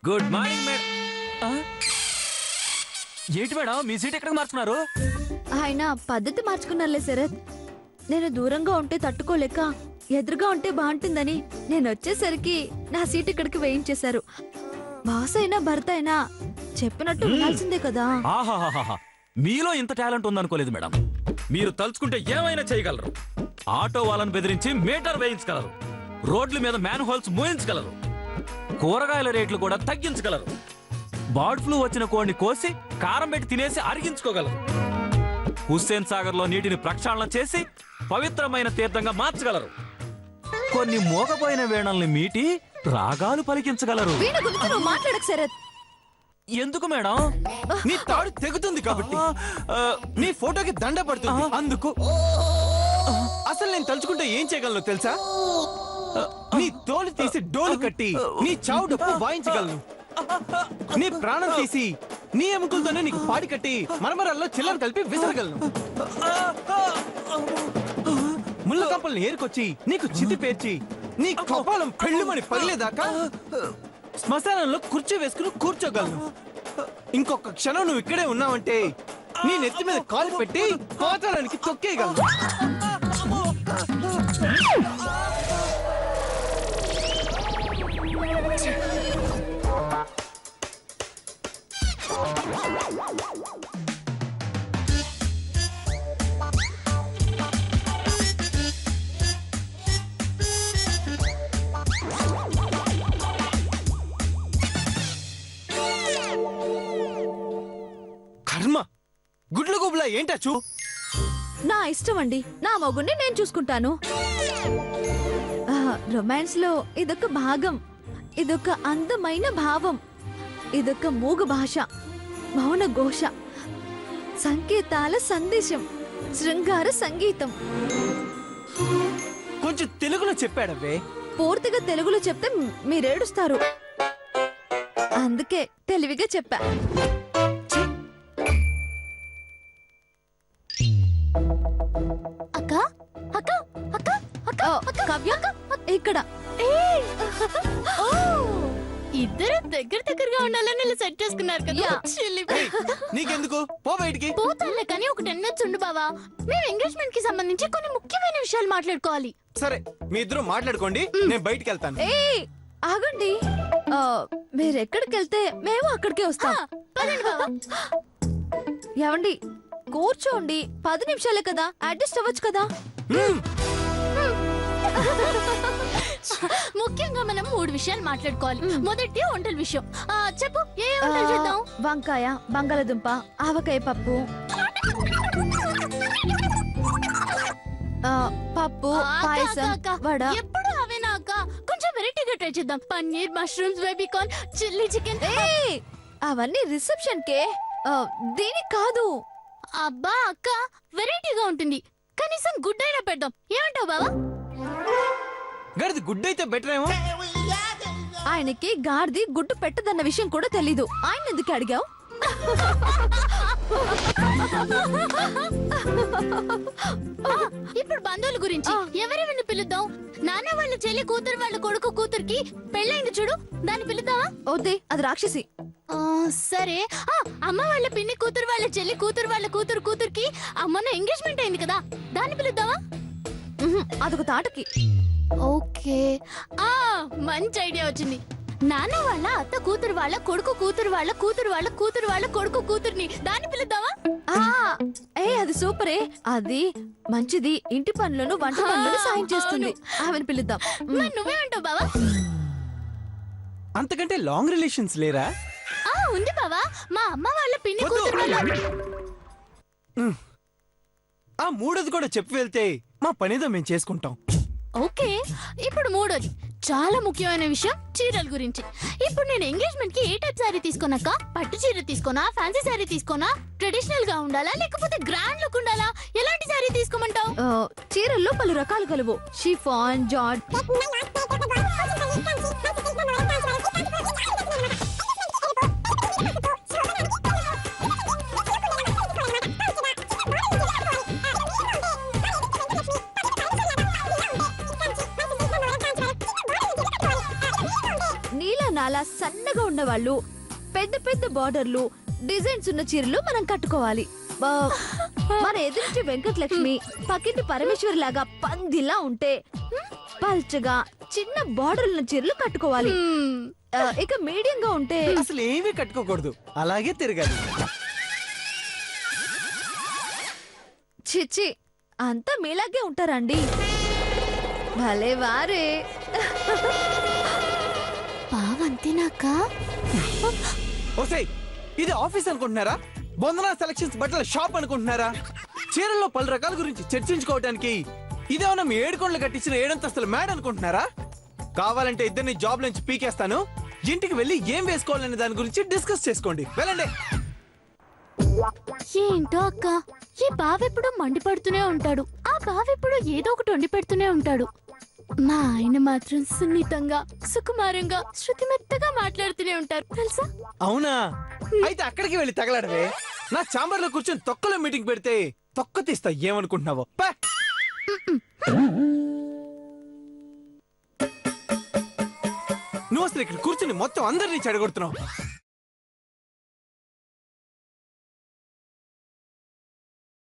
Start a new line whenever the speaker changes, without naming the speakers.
Good morning madam. ఏంటి madam మీ seat ఎక్కడికి మార్చుకున్నారు?
ఆయన పద్ధతి మార్చుకున్నారులే శరత్. నేను దూరంగా ఉంటే తట్టుకోలేక ఎదురుగా ఉంటే బాగుంటుందని నేను వచ్చేసరికి నా సీట్ ఇక్కడికి వేయించేశారు. బాస్ అయినా భర్త అయినా చెప్పినట్టు వినాల్సిందే కదా.
ఆహాహాహా, మీలో ఇంత టాలెంట్ ఉందనుకోలేదు మేడం. మీరు తలుచుకుంటే ఏమైనా చేయగలరు. ఆటో వాళ్ళని బెదిరించి మీటర్ వేయించగలరు, రోడ్ల మీద మ్యాన్ హోల్స్ మూయించగలరు, కూరగాయల రేట్లు కూడా తగ్గించగలరు, బర్డ్ ఫ్లూ వచ్చిన కోడిని కోసి కారం పెట్టి తినేసి అరిగించుకోగలరు, హుస్సేన్ సాగర్ లో నీటిని ప్రక్షాళన చేసి పవిత్రమైన తీర్థంగా మార్చగలరు, కొన్ని మోగపోయిన వేణల్ని మీటి రాగాలు పలికించగలరు.
వీణ గురించి నువ్వు మాట్లాడకు శరత్.
ఎందుకు మేడం?
నీ తాడు తెగుతుంది కాబట్టి, నీ ఫోటోకి దండ పడుతుంది అందుకు. అసలు నేను తలుచుకుంటే ఏం చేయగలను తెలుసా? నీ తోలు తీసి డోలు కట్టి నీ చావు డప్పు వాయించగలను. నీ ప్రాణం తీసి నీ ఎముకలతోనే నీకు పాడి కట్టి మరమరాల్లో చిల్లర కలిపి విసరగలను. ముళ్ళ కంపల్ని ఏరుకొచ్చి నీకు చితి పేర్చి నీ కపాలం పెళ్ళుమని పగిలేదాకా శ్మశానంలో కుర్చీ వేసుకుని కూర్చోగలను. ఇంకొక క్షణం నువ్వు ఇక్కడే ఉన్నావంటే నీ నెత్తి మీద కాలు పెట్టి పాతాళానికి తొక్కేయగలను. కర్మ, గుడ్ల గుబులా ఏంటా చూ?
నా ఇష్టం అండి, నా మగుణ్ణి నేను చూసుకుంటాను. రొమాన్స్ లో ఇదొక భాగం, ఇదొక అందమైన భావం, ఇదొక మూగ భాష, మౌన ఘోష, సంకేతాల సందేశం, శృంగార సంగీతం.
కొంచెం తెలుగులో చెప్పాడవే.
పూర్తిగా తెలుగులో చెప్తే మీరేడుస్తారు, అందుకే తెలివిగా చెప్పా.
అక్క అక్క అక్క అక్క
కావ్య ఇక్కడ.
ఇద్దరు దగ్గరగా ఉండాలని ఇలా సెట్ చేసుకున్నారు కదా.
ఏయ్, నీకెందుకు? పో బయటికి.
పోతానులే కానీ ఒక 10 minutes ఉండు బావా. మేము ఎంగేజ్మెంట్ కి సంబంధించి కొన్ని ముఖ్యమైన విషయాలు మాట్లాడుకోవాలి.
సరే, మీ ఇద్దరు మాట్లాడుకోండి, నేను బయటికి వెళ్తాను.
ఏయ్ ఆగండి, మీరెక్కడికి వెళ్తే మేము అక్కడికే వస్తాం.
పదండి బావా.
ఏమండి కూర్చోండి, 10 నిమిషాలే కదా, అడ్జస్ట్ అవ్వచ్చు కదా.
ముఖ్యంగా మనం 3 విషయాలు మాట్లాడుకోవాలి. మొదటి వంటల విషయం. చెప్పు, ఏ వంటలు చేద్దాం?
వంకాయ, బంగాళదుంప, ఆవకాయ పప్పు, పప్పు, పాయసం, వడ.
ఎప్పుడు అవేనా అక్క? కొంచెం వెరైటీగా ట్రై చేద్దాం. Paneer, mushrooms, baby corn, chilli chicken.
అవన్నీ రిసెప్షన్ కే, దీనికి కాదు.
అబ్బా అక్క, వెరైటీగా ఉంటుంది. కనీసం గుడ్ అయినా పెడదాం. ఏమంటావు బావా?
గడిది గుడ్ అయితే బెటర్ ఏమో.
ఆయనకి గాడిది గుడ్డు పెట్టదన్న విషయం కూడా తెలీదు. ఆయన ఎందుకు అడిగావు?
ఇప్పుడు బంధువుల గురించి ఎవరెవరిని పిలుద్దాం? నాన్న వాళ్ళ చెల్లి కూతురు వాళ్ళ కొడుకు కూతురికి పెళ్ళైంది చూడు, దాన్ని పిలుద్దామా?
వద్దే, అది రాక్షసి.
సరే, అమ్మ వాళ్ళ పిన్ని కూతురు వాళ్ళ చెల్లి కూతురు వాళ్ళ కూతురికి అమ్మన ఎంగేజ్మెంట్ అయింది కదా, దాన్ని పిలుద్దామా?
అదొక తాటకి.
ఓకే, మంచి ఐడియా వచ్చింది. నాన్న వాళ్ళ అత్త కూతురు వాళ్ళ కొడుకు కూతురు వాళ్ళ కూతురు వాళ్ళ కూతురు వాళ్ళ కొడుకు కూతుర్ని, దాన్ని పిలుద్దామా?
అది సూపరే. అది మంచిది, ఇంటి పనులను వంట పనులను సాయం చేస్తుంది. ఆమెను పిలుద్దాం.
నువ్వేమంటావు బావా?
అంతకంటే లాంగ్ రిలేషన్స్ లేరా?
ఉంది బావా. మా అమ్మ వాళ్ళ పిన్ని కూతురు వాళ్ళ.
ఆ మూడోది కూడా చెప్పి వెళ్తే మా పనిదో మేము చేసుకుంటాం.
ఓకే, ఇప్పుడు మూడోది చాలా ముఖ్యమైన విషయం, చీరల గురించి. ఇప్పుడు నేను ఎంగేజ్మెంట్ కి ఏ టైప్ సారీ తీసుకోనాక? పట్టు చీర తీసుకోనా, ఫ్యాన్సీ సారీ తీసుకోనా, ట్రెడిషనల్ గా ఉండాలా లేకపోతే గ్రాండ్ లుక్ ఉండాలా? ఎలాంటి సారీ తీసుకోమంటావు?
చీరల్లో పలు రకాలు కలవు. Chiffon, George. నాలా సన్నగా ఉన్న వాళ్ళు పెద్ద పెద్ద బార్డర్లు డిజైన్స్ ఉన్న చీరలు మనం కట్టుకోవాలి. మన ఎదుటి వెంకటలక్ష్మి పక్కింటి పరమేశ్వరి లాగా పందిలా ఉంటే పల్చగా చిన్న బార్డర్ ఉన్న చీరలు కట్టుకోవాలి. ఇక మీడియం గా ఉంటే
అసలు ఏమీ కట్టుకోకూడదు, అలాగే తిరగాలి.
చిచ్చి అంతా మీలాగే ఉంటారండి. భలే వారే.
బావంతేనాక
ఓసై, ఇది ఆఫీస్ అనుకుంటున్నారా? బొందనా సెలక్షన్స్ బట్టల షాప్ అనుకుంటున్నారా? చీరల్లో పలు రకాల గురించి చర్చించుకోవడానికి ఇదేమన్నా మీ ఏడుకొండలు కట్టించిన 7 అంతస్తుల మేడ అనుకుంటున్నారా? కావాలంటే ఇద్దరిని జాబ్ నుంచి పీకేస్తాను. ఇంటికి వెళ్ళి ఏం వేసుకోవాలనే దాని గురించి డిస్కస్ చేసుకోండి. వెళ్ళండి.
ఏంటో అక్క, ఈ బావెప్పుడు మండిపడుతూనే ఉంటాడు, ఆ బావెప్పుడు ఏదో ఒకటి వండి పెడుతూనే ఉంటాడు. మా ఆయన మాత్రం సున్నితంగా సుకుమారంగా శృతిమెత్తగా మాట్లాడుతూనే ఉంటారు తెలుసా.
అవునా? అయితే అక్కడికి వెళ్ళి తగలడవే. నా ఛాంబర్ లో కూర్చొని తొక్కలో మీటింగ్ పెడితే తొక్క తీస్తా. ఏమనుకుంటున్నావో? పా. నువ్వు అసలు ఇక్కడ కూర్చుని మొత్తం అందరినీ చెడగొడుతున్నావు.